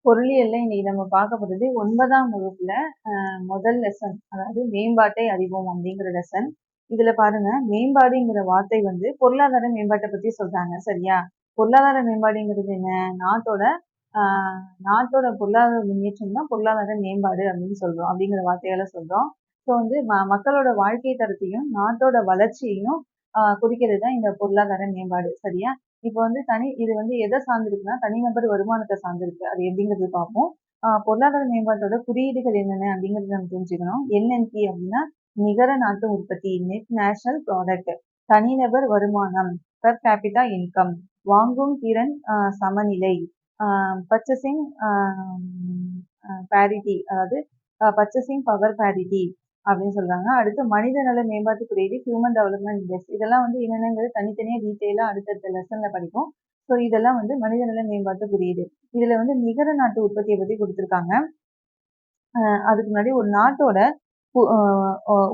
பொருளியல்ல இன்னைக்கு நம்ம பார்க்க போறது 9ஆம் வகுப்புல முதல் லெசன், அதாவது மேம்பாட்டை அறிவோம் அப்படிங்கிற லெசன். இதுல பாருங்க, மேம்பாடுங்கிற வார்த்தை வந்து பொருளாதார மேம்பாட்டை பத்தி சொல்றாங்க. சரியா? பொருளாதார மேம்பாடுங்கிறது என்ன? நாட்டோட ஆஹ் நாட்டோட பொருளாதார முன்னேற்றம் தான் பொருளாதார மேம்பாடு அப்படின்னு சொல்றோம், அப்படிங்கிற வார்த்தையால சொல்றோம். ஸோ வந்து மக்களோட வாழ்க்கை தரத்தையும் நாட்டோட வளர்ச்சியையும் குறிக்கிறது தான் இந்த பொருளாதார மேம்பாடு. சரியா? இப்போ வந்து இது வந்து எதை சார்ந்திருக்குன்னா, தனிநபர் வருமானத்தை சார்ந்திருக்கு. அது எப்படிங்கிறது பார்ப்போம். பொருளாதார மேம்பாட்டோட குறியீடுகள் என்னென்ன அப்படிங்கிறது நம்ம தெரிஞ்சுக்கணும். என்என்பி அப்படின்னா நிகர நாட்டு உற்பத்தி, நெட் நேஷனல் ப்ராடக்ட். தனிநபர் வருமானம், பெர் கேபிட்டா இன்கம். வாங்கும் திறன் சமநிலை, பர்ச்சேசிங் பேரிட்டி, அதாவது பர்ச்சேசிங் பவர் பேரிட்டி அப்படின்னு சொல்றாங்க. அடுத்து மனித நல மேம்பாட்டு குறியீடு, ஹியூமன் டெவலப்மெண்ட் இண்டெக்ஸ். இதெல்லாம் வந்து என்னென்னங்கிறது தனித்தனியா டீட்டெயிலா அடுத்தடுத்த லெசன்ல படிப்போம். ஸோ இதெல்லாம் வந்து மனித நல மேம்பாட்டு குறியீடு. இதுல வந்து நிகர நாட்டு உற்பத்தியை பத்தி கொடுத்துருக்காங்க. அதுக்கு முன்னாடி ஒரு நாட்டோட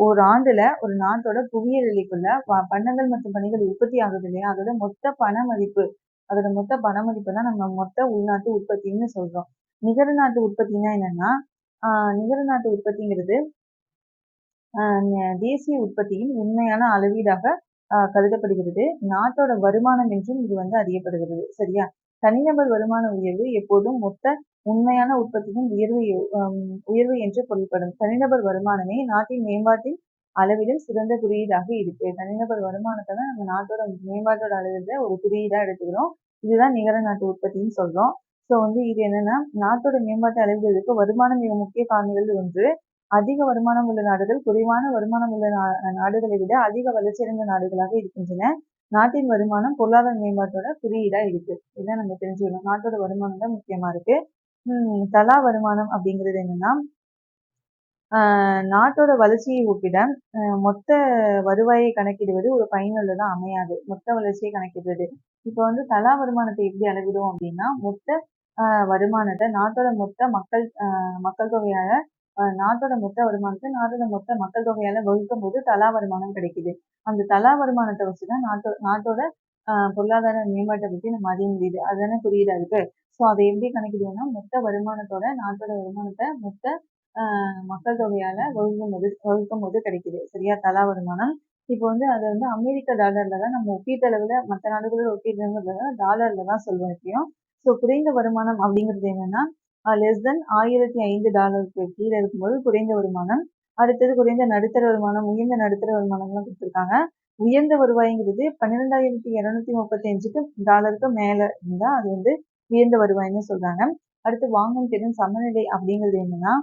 ஒரு ஆண்டுல ஒரு நாட்டோட புவியியல் எல்லைக்குள்ள பண்டங்கள் மற்றும் பணிகள் உற்பத்தி ஆகுது இல்லையா, அதோட மொத்த பண மதிப்பு, தான் நம்ம மொத்த உள்நாட்டு உற்பத்தின்னு சொல்றோம். நிகர நாட்டு உற்பத்தினா என்னன்னா, நிகர நாட்டு உற்பத்திங்கிறது தேசிய உற்பத்தியின் உண்மையான அளவீடாக கருதப்படுகிறது. நாட்டோட வருமானம் என்றும் இது வந்து அறியப்படுகிறது. சரியா? தனிநபர் வருமான உயர்வு எப்போதும் மொத்த உண்மையான உற்பத்தியின் உயர்வு என்று பொருள்படும். தனிநபர் வருமானமே நாட்டின் மேம்பாட்டின் அளவிலும் சிறந்த குறியீடாக இருக்கு. தனிநபர் வருமானத்தை தான் நம்ம நாட்டோட மேம்பாட்டோட அளவில் ஒரு குறியீடா எடுத்துக்கிறோம். இதுதான் நிகர நாட்டு உற்பத்தின்னு சொல்றோம். ஸோ வந்து இது என்னன்னா, நாட்டோட மேம்பாட்டை அளவிடுவதற்கு வருமானம் மிக முக்கிய காரணிகள் ஒன்று. அதிக வருமானம் உள்ள நாடுகள் குறைவான வருமானம் உள்ள நாடுகளை விட அதிக வளர்ச்சியடைந்த நாடுகளாக இருக்கின்றன. நாட்டின் வருமானம் பொருளாதார மேம்பாட்டோட குறியீடா இருக்கு. இதான் நம்ம தெரிஞ்சுக்கணும். நாட்டோட வருமானம் தான் முக்கியமா இருக்கு. தலா வருமானம் அப்படிங்கிறது என்னன்னா, நாட்டோட வளர்ச்சியை ஒப்பிட மொத்த வருவாயை கணக்கிடுவது ஒரு பயனுள்ளதா அமையாது. மொத்த வளர்ச்சியை கணக்கிடுறது. இப்போ வந்து தலா வருமானத்தை எப்படி அளவிடும் அப்படின்னா, மொத்த வருமானத்தை நாட்டோட மொத்த மக்கள் தொகையால நாட்டோட மொத்த வருமானத்தை நாட்டோட மொத்த மக்கள் தொகையால வகுக்கும் போது தலா வருமானம் கிடைக்குது. அந்த தலா வருமானத்தை வச்சுதான் நாட்டோட பொருளாதார மேம்பாட்டை பத்தி நம்ம அறிய முடியுது. அதுதானே குறியீடா இருக்கு. ஸோ அதை எப்படி கணக்கிடுவோம்னா, மொத்த வருமானத்தோட நாட்டோட வருமானத்தை மொத்த மக்கள் தொகையால வகுக்கும் போது கிடைக்குது. சரியா? தலா வருமானம். இப்போ வந்து அதை வந்து அமெரிக்க டாலர்ல தான் நம்ம ஒப்பீட்டளவுல மற்ற நாடுகளோட ஒப்பீடுங்கிறத டாலர்ல தான் சொல்லுவோம் எப்பயும். ஸோ குறைந்த வருமானம் அப்படிங்கிறது என்னன்னா, லெஸ் தென் $1005 கீழே இருக்கும்போது குறைந்த வருமானம். அடுத்தது குறைந்த நடுத்தர வருமானம், உயர்ந்த நடுத்தர வருமானம்லாம் கொடுத்துருக்காங்க. உயர்ந்த வருவாய்ங்கிறது $12,235 மேல இருந்தா அது வந்து உயர்ந்த வருவாய்ன்னு சொல்றாங்க. அடுத்து வாங்கும் திறன் சமநிலை அப்படிங்கிறது என்னன்னா,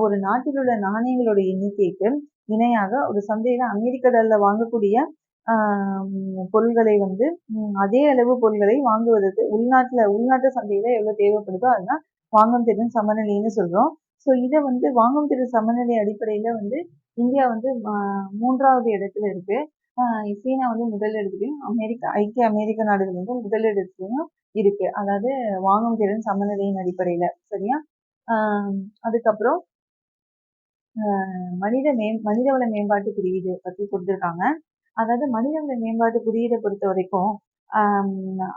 ஒரு நாட்டில் உள்ள நாணயங்களோட எண்ணிக்கைக்கு இணையாக ஒரு சந்தையில அமெரிக்க டாலர்ல வாங்கக்கூடிய பொருள்களை வந்து அதே அளவு பொருள்களை வாங்குவதற்கு உள்நாட்டு சந்தையில எவ்வளவு தேவைப்படுதோ அதுதான் வாங்கும் திறன் சமநிலைன்னு சொல்றோம். ஸோ இதை வந்து வாங்கும் திறன் சமநிலை அடிப்படையில வந்து இந்தியா வந்து 3வது இடத்துல இருக்கு. சீனா வந்து முதல் இடத்துலையும் ஐக்கிய அமெரிக்க நாடுகள் வந்து முதல் இடத்துலையும் இருக்கு. அதாவது வாங்கும் திறன் சமநிலையின் அடிப்படையில. சரியா? அதுக்கப்புறம் மனிதவள மேம்பாட்டு குறியீடு பத்தி கொடுத்துருக்காங்க. அதாவது மனிதவள மேம்பாட்டு குறியீடை பொறுத்த வரைக்கும்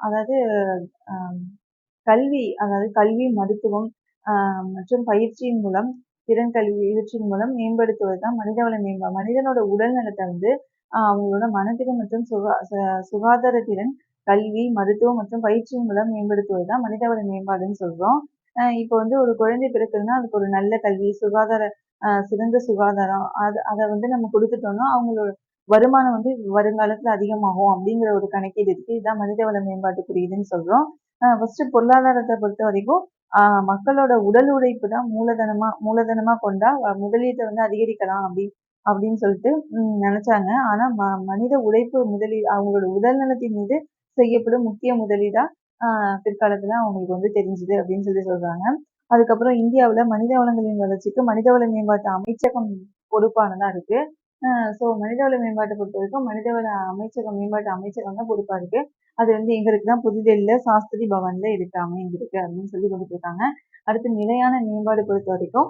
அதாவது கல்வி, மருத்துவம் மற்றும் பயிற்சியின் மூலம், திறன் கல்வி இவற்றின் மூலம் மேம்படுத்துவது தான் மனிதவள மேம்பாடு. மனிதனோட உடல் நலத்தை வந்து அவங்களோட மனதிடம் மற்றும் சுகாதார திறன், கல்வி, மருத்துவம் மற்றும் பயிற்சியின் மூலம் மேம்படுத்துவது தான் மனிதவள மேம்பாடுன்னு சொல்றோம். இப்போ வந்து ஒரு குழந்தை பிறக்குதுன்னா அதுக்கு ஒரு நல்ல கல்வி, சிறந்த சுகாதாரம் அதை வந்து நம்ம கொடுத்துட்டோம்னா அவங்களோட வருமானம் வந்து வருங்காலத்துல அதிகமாகும் அப்படிங்கிற ஒரு கணக்கீடு இருக்கு. இதுதான் மனிதவள மேம்பாட்டு குறியீடுன்னு சொல்றோம். ஃபர்ஸ்ட் பொருளாதாரத்தை பொறுத்த வரைக்கும் மக்களோட உடல் உழைப்பு தான் மூலதனமா கொண்டா முதலீட்டை வந்து அதிகரிக்கலாம் அப்படின்னு சொல்லிட்டு நினைச்சாங்க. ஆனா மனித உழைப்பு அவங்களோட உடல் நலத்தின் மீது செய்யப்படும் முக்கிய முதலீடா பிற்காலத்துல அவங்களுக்கு வந்து தெரிஞ்சுது அப்படின்னு சொல்றாங்க. அதுக்கப்புறம் இந்தியாவுல மனித வளங்களின் வளர்ச்சிக்கு மனிதவள மேம்பாட்டு அமைச்சகம் பொறுப்பானதா இருக்கு. ஸோ மனிதவள மேம்பாட்டை பொறுத்த வரைக்கும் மேம்பாட்டு அமைச்சகம் தான் பொறுப்பா இருக்கு. அது வந்து எங்க இருக்குன்னா புதுடெல்லியில சாஸ்திரி பவன்ல அமைந்திருக்கு அப்படின்னு சொல்லி கொடுத்துருக்காங்க. அடுத்து நிலையான மேம்பாடு பொறுத்த வரைக்கும்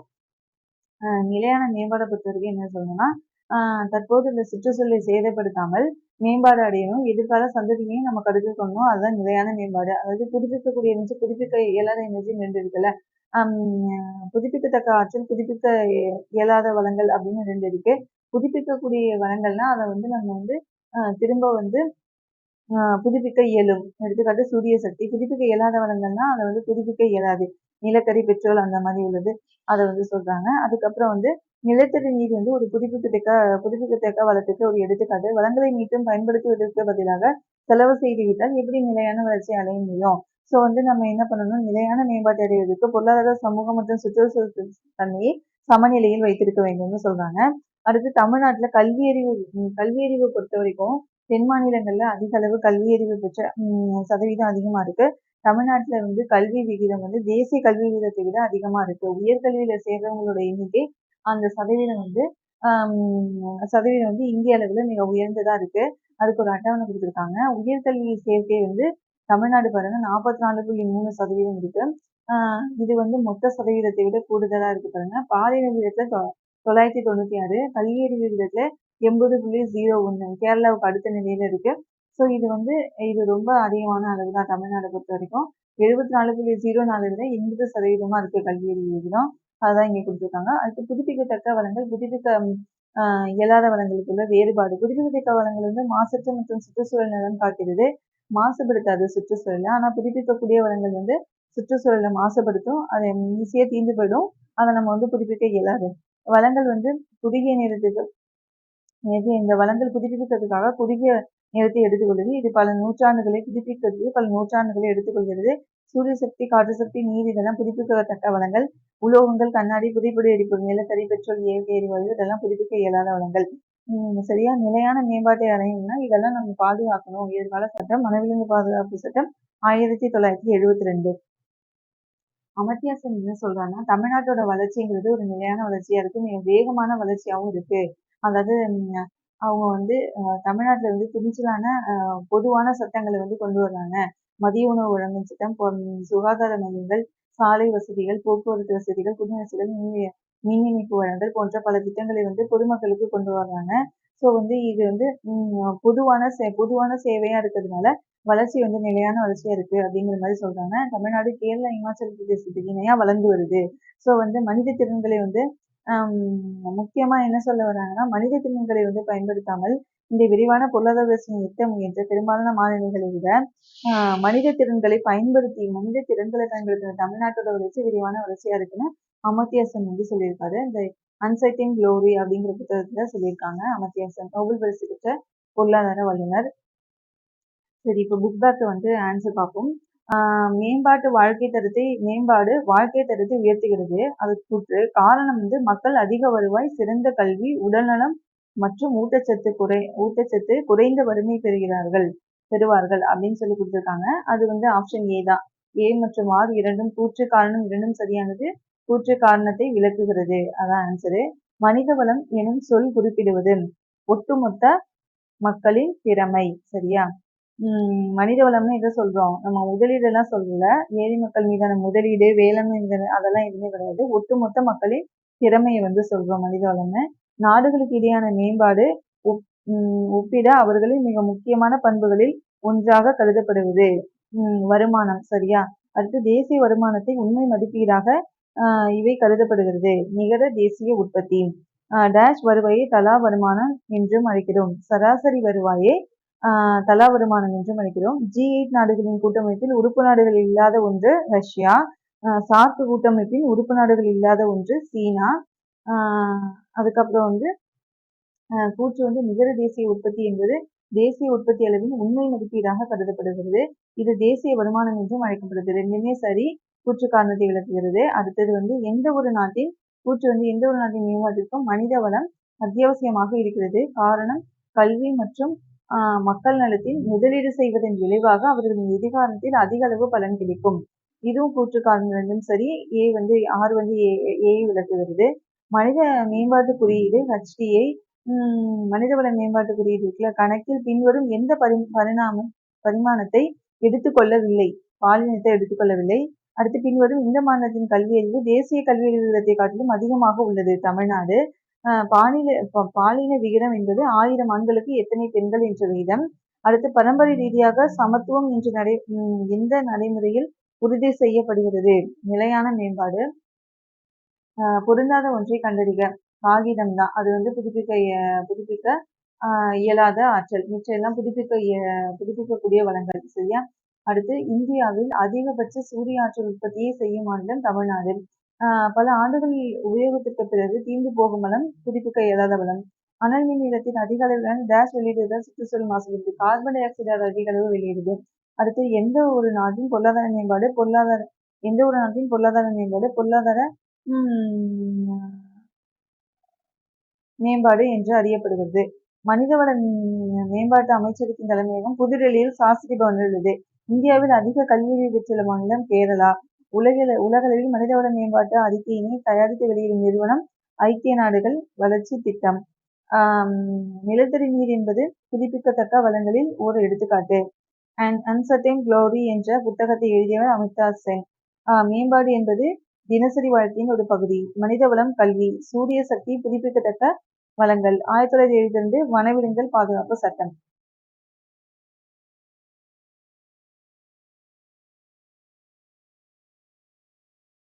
என்ன சொல்லணும்னா, தற்போது இந்த சுற்றுச்சூழலை சேதப்படுத்தாமல் மேம்பாடு அடையணும். எதிர்கால சந்ததியையும் நம்ம கருத்தில் கொள்ளணும். அதுதான் நிலையான மேம்பாடு. அதாவது புதுப்பிக்கக்கூடிய எனர்ஜி, புதுப்பிக்க இயலாத எனர்ஜின்னு 2 இருக்குல்ல. அம் புதுப்பிக்கத்தக்க ஆற்றல், புதுப்பிக்க இயலாத வளங்கள் அப்படின்னு 2 இருக்கு. புதுப்பிக்கக்கூடிய வளங்கள்னா அதை வந்து நம்ம வந்து திரும்ப வந்து புதுப்பிக்க இயலும். எடுத்துக்காட்டு சூரிய சக்தி. புதுப்பிக்க இயலாத வளங்கள்னா அதை வந்து புதுப்பிக்க இயலாது. நிலக்கரி, பெட்ரோல் அந்த மாதிரி உள்ளது. அதை வந்து சொல்றாங்க. அதுக்கப்புறம் வந்து நிலத்தடி நீர் வந்து ஒரு புதுப்பிக்கத்தக்க வளத்துக்கு ஒரு எடுத்துக்காட்டு. வளங்களை மீண்டும் பயன்படுத்துவதற்கு பதிலாக செலவு செய்துவிட்டால் எப்படி நிலையான வளர்ச்சி அடைய முடியும்? ஸோ வந்து நம்ம என்ன பண்ணணும், நிலையான மேம்பாட்டை அடைவதற்கு பொருளாதார, சமூக மற்றும் சுற்றுச்சூழல் தன்மையை சமநிலையில் வைத்திருக்க வேண்டும்னு சொல்றாங்க. அடுத்து தமிழ்நாட்டுல கல்வியறிவு பொறுத்த வரைக்கும் தென் மாநிலங்கள்ல அதிக அளவு கல்வியறிவு பெற்ற சதவீதம் அதிகமா இருக்கு. தமிழ்நாட்டுல வந்து கல்வி விகிதம் வந்து தேசிய கல்வி விகிதத்தை விட அதிகமா இருக்கு. உயர்கல்வியில சேர்றவங்களோட எண்ணிக்கை அந்த சதவீதம் வந்து இந்திய அளவுல மிக உயர்ந்ததா இருக்கு. அதுக்கு ஒரு அட்டவணை கொடுத்திருக்காங்க. உயர்கல்வி சேர்க்கை வந்து தமிழ்நாடு பாருங்க 44.3% இருக்கு. இது வந்து மொத்த சதவீதத்தை விட கூடுதலா இருக்கு பாருங்க. பாலியல் விகிதத்துல 996, கல்வியறிவு விகிதத்துல 80.01 கேரளாவுக்கு அடுத்த நிலையில இருக்கு. ஸோ இது ரொம்ப அதிகமான அளவு தான் தமிழ்நாடை பொறுத்த வரைக்கும். 74.04 விட 80% இருக்கு கல்வியறிவு விகிதம். அதுதான் இங்க கொடுத்துருக்காங்க. அடுத்து புதுப்பிக்கத்தக்க வளங்கள், புதுப்பிக்க இயலாத வளங்களுக்குள்ள வேறுபாடு. புதுப்பிக்கத்தக்க வளங்கள் வந்து மாசற்ற மற்றும் சுற்றுச்சூழல் நலன் காக்கிறது. மாசுபடுத்தாது சுற்றுச்சூழலை. ஆனா புதுப்பிக்கக்கூடிய வளங்கள் வந்து சுற்றுச்சூழலை மாசுபடுத்தும். அது ஈஸியா தீர்ந்து போயிடும். அதை நம்ம வந்து புதுப்பிக்க இயலாது. வளங்கள் வந்து குறுகிய நேரத்துக்கு இந்த வளங்கள் புதுப்பிப்பதற்காக குறுகிய நேரத்தை எடுத்துக்கொள்கிறது. இது பல நூற்றாண்டுகளை புதுப்பிக்கிறதுக்கு பல நூற்றாண்டுகளை எடுத்துக்கொள்கிறது. சூரிய சக்தி, காற்று சக்தி, நீர் இதெல்லாம் புதுப்பிக்கத்தக்க வளங்கள். உலோகங்கள், கண்ணாடி, புதைப்படி எரிபொருள், நிலக்கரி, பெட்ரோல், இயற்கை எரிவாயு இதெல்லாம் புதுப்பிக்க இயலாத வளங்கள். சரியா? நிலையான மேம்பாட்டை அடையணும்னா இதெல்லாம் நம்ம பாதுகாக்கணும். எதிர்கால சட்டம் வனவிலங்கு பாதுகாப்பு சட்டம் 1972. அமர்த்தியா சென் என்ன சொல்றாங்கன்னா, தமிழ்நாட்டோட வளர்ச்சிங்கிறது ஒரு நிலையான வளர்ச்சியா இருக்கு. மிக வேகமான வளர்ச்சியாவும் இருக்கு. அதாவது அவங்க வந்து தமிழ்நாட்டுல வந்து துணிச்சலான பொதுவான சட்டங்களை வந்து கொண்டு வர்றாங்க. மதிய உணவு வழங்கும் சட்டம், சுகாதார மையங்கள், சாலை வசதிகள், போக்குவரத்து வசதிகள், குடிநீர் மின் இணைப்பு வழங்கல் போன்ற பல திட்டங்களை வந்து பொதுமக்களுக்கு கொண்டு வர்றாங்க. ஸோ வந்து இது வந்து பொதுவான சேவையா இருக்கிறதுனால வளர்ச்சி வந்து நிலையான வளர்ச்சியா இருக்கு அப்படிங்கிற மாதிரி சொல்றாங்க. தமிழ்நாடு, கேரளா, இமாச்சல பிரதேசத்துக்கு இணையா வளர்ந்து வருது. ஸோ வந்து மனித திறன்களை வந்து முக்கியமா என்ன சொல்ல வர்றாங்கன்னா, மனித திறன்களை வந்து பயன்படுத்தாமல் இந்த விரிவான பொருளாதார வளர்ச்சியை எட்ட முயன்ற பெரும்பாலான மாநிலங்களை விட மனித திறன்களை பயன்படுத்தின தமிழ்நாட்டோட வளர்ச்சி விரிவான வளர்ச்சியா இருக்குன்னு அமர்த்தியா சென் வந்து சொல்லியிருக்காரு. இந்த அன்சர்டைன் க்ளோரி அப்படிங்கிற புத்தகத்துல சொல்லியிருக்காங்க. அமர்த்தியா சென் நோபல் பரிசு பெற்ற பொருளாதார வல்லுநர். சரி, இப்போ புக் பேக் வந்து ஆன்சர் பார்ப்போம். மேம்பாடு வாழ்க்கை தரத்தை உயர்த்துகிறது. அது கூற்று. காரணம் வந்து மக்கள் அதிக வருவாய், சிறந்த கல்வி, உடல்நலம் மற்றும் ஊட்டச்சத்து குறைந்த வறுமை பெறுவார்கள் அப்படின்னு சொல்லி கொடுத்துருக்காங்க. அது வந்து ஆப்ஷன் ஏ தான். ஏ மற்றும் ஆர் இரண்டும் கூற்று காரணம் இரண்டும் சரியானது. கூற்று காரணத்தை விளக்குகிறது. அதான் ஆன்சரு. மனித வளம் எனும் சொல் குறிப்பிடுவது ஒட்டுமொத்த மக்களின் திறமை. சரியா? மனித வளம்னு எதை சொல்றோம்? நம்ம முதலீடெல்லாம் சொல்லல. ஏழை மக்கள் மீதான முதலீடு, வேளாண்மை மீதான அதெல்லாம் எதுவுமே கிடையாது. ஒட்டுமொத்த மக்களின் திறமையை வந்து சொல்றோம் மனித வளம்னு. நாடுகளுக்கு இடையான மேம்பாடு ஒப்பிட அவர்களின் மிக முக்கியமான பண்புகளில் ஒன்றாக கருதப்படுவது வருமானம். சரியா? அடுத்து தேசிய வருமானத்தை உண்மை மதிப்பீடாக இவை கருதப்படுகிறது. நிகர தேசிய உற்பத்தி. டேஷ் வருவாயை தலா வருமானம் என்றும் அழைக்கிறோம். சராசரி வருவாயை தலா வருமானம் என்றும் அழைக்கிறோம். G8 நாடுகளின் கூட்டமைப்பில் உறுப்பு நாடுகள் இல்லாத ஒன்று ரஷ்யா. சார்க் கூட்டமைப்பின் உறுப்பு நாடுகள் இல்லாத ஒன்று சீனா. அதுக்கப்புறம் வந்து கூற்று வந்து நிகர தேசிய உற்பத்தி என்பது தேசிய உற்பத்தி அளவின் உண்மை மதிப்பீடாக கருதப்படுகிறது. இது தேசிய வருமானம் என்றும் அழைக்கப்படுகிறது. ரெண்டுமே சரி. கூற்று காரணத்தை விளக்குகிறது. அடுத்தது வந்து எந்த ஒரு நாட்டின் மேம்பாட்டிற்கும் மனித வளம் அத்தியாவசியமாக இருக்கிறது. காரணம் கல்வி மற்றும் மக்கள் நலத்தில் முதலீடு செய்வதன் விளைவாக அவர்களின் எதிர்காலத்தில் அதிக அளவு பலன் கிடைக்கும். இதுவும் கூற்று காரணம் ரெண்டும் சரி. ஆர் வந்து ஏ விளக்குகிறது. மனித மேம்பாட்டு குறியீடு HDI மனிதவள மேம்பாட்டு குறியீடு இருக்குல்ல, கணக்கில் பின்வரும் எந்த பரிமாணத்தை எடுத்துக்கொள்ளவில்லை? பாலினத்தை எடுத்துக்கொள்ளவில்லை. அடுத்து பின்வரும் இந்த மாநிலத்தின் கல்வியறிவு தேசிய கல்வியறிவு விகிதத்தை காட்டிலும் அதிகமாக உள்ளது. தமிழ்நாடு. பாலின விகிதம் என்பது 1000 ஆண்களுக்கு எத்தனை பெண்கள் என்ற விகிதம். அடுத்து பரம்பரை ரீதியாக சமத்துவம் எந்த நடைமுறையில் உறுதி செய்யப்படுகிறது? நிலையான மேம்பாடு. பொருந்தாத ஒன்றை கண்டறிக. காகிதம் தான். அது வந்து புதுப்பிக்க இயலாத ஆற்றல். மிச்சம் எல்லாம் புதுப்பிக்கக்கூடிய வளங்கள். சரியா? அடுத்து இந்தியாவில் அதிகபட்ச சூரிய ஆற்றல் உற்பத்தியை செய்யும் மாநிலம் தமிழ்நாடு. பல ஆண்டுகள் உபயோகத்திற்கு பிறகு தீர்ந்து போகும் வளம் புதுப்பிக்க இயலாத வளம். அனல் மின் நிலையத்தில் அதிக அளவிலான டேஷ் வெளியிடுவதால் சுற்றுச்சூழல் மாசுபடுது. கார்பன் டை ஆக்சைடு அதிக அளவு வெளியிடுது. அடுத்து எந்த ஒரு நாட்டின் பொருளாதார மேம்பாடு பொருளாதார மேம்பாடு என்று அறியப்படுகிறது. மனிதவள மேம்பாட்டு அமைச்சகத்தின் தலைமையகம் புதுடெல்லியில் சாஸ்திரி பவனில் உள்ளது. இந்தியாவில் அதிக கல்வியறிவு பெற்றுள்ள மாநிலம் கேரளா. உலகளவில் மனிதவள மேம்பாட்டு அறிக்கையினை தயாரித்து வெளியிடும் நிறுவனம் ஐக்கிய நாடுகள் வளர்ச்சி திட்டம். நிலத்தடி நீர் என்பது புதுப்பிக்கத்தக்க வளங்களில் ஓர் எடுத்துக்காட்டு. அண்ட் அன்சர்டைன் க்ளோரி என்ற புத்தகத்தை எழுதியவர் அமிதாப் சென். மேம்பாடு என்பது தினசரி வாழ்க்கையின் ஒரு பகுதி. மனித வளம், கல்வி, சூரிய சக்தி, புதுப்பிக்கத்தக்க வளங்கள். 1972 வனவிலங்குகள் பாதுகாப்பு சட்டம்.